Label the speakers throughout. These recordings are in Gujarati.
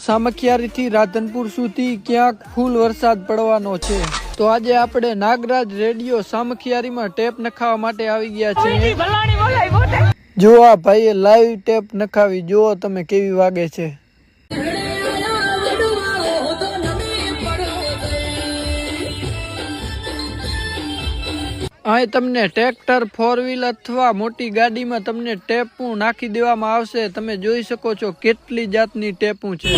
Speaker 1: સામખિયારીથી રાધનપુર સુધી ક્યાંક ફૂલ વરસાદ પડવાનો છે। તો આજે આપણે નાગરાજ રેડિયો સામખિયારીમાં ટેપ નખાવવા માટે આવી ગયા છીએ। જો આ ભાઈએ લાઈવ ટેપ નખાવી, જુઓ તમે કેવી વાગે છે। અહીં તમને ટ્રેક્ટર, 4 વ્હીલ અથવા મોટી ગાડીમાં તમને ટેપું નાખી દેવામાં આવશે। તમે જોઈ શકો છો કેટલી જાતની ટેપું છે।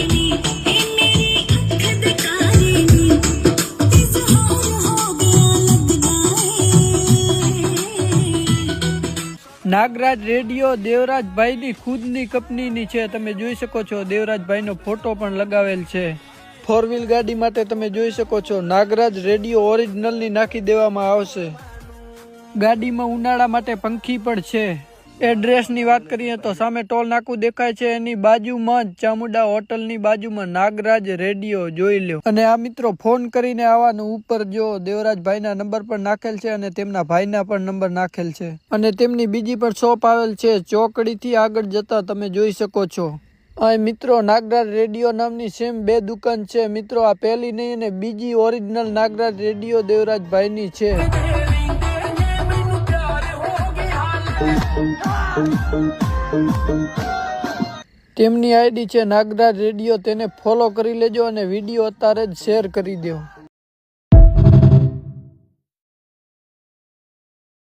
Speaker 1: નાગરાજ રેડિયો દેવરાજભાઈની ખુદની કંપનીની છે। તમે જોઈ શકો છો દેવરાજભાઈનો ફોટો પણ લગાવેલ છે। 4 વ્હીલ ગાડી માટે તમે જોઈ શકો છો નાગરાજ રેડિયો ઓરિજિનલની નાખી દેવામાં આવશે। ગાડીમાં ઉનાળા માટે પંખી પણ છે। એડ્રેસની વાત કરીએ તો સામે ટોલ નાકું દેખાય છે, એની બાજુમાં જ ચામુંડા હોટલની બાજુમાં નાગરાજ રેડિયો જોઈ લો। અને આ મિત્રો ફોન કરીને આવવાનું, ઉપર જો દેવરાજભાઈના નંબર પણ નાખેલ છે અને તેમના ભાઈના પણ નંબર નાખેલ છે। અને તેમની બીજી પણ શોપ આવેલ છે ચોકડીથી આગળ જતા, તમે જોઈ શકો છો। અહીં મિત્રો નાગરાજ રેડિયો નામની સેમ 2 દુકાન છે મિત્રો। આ પહેલી નહીં અને બીજી ઓરિજિનલ નાગરાજ રેડિયો દેવરાજભાઈની છે। તેમની આઈડી છે નાગરાજ રેડિયો, તેને ફોલો કરી લેજો અને વિડીયો અત્યારે જ શેર કરી દો।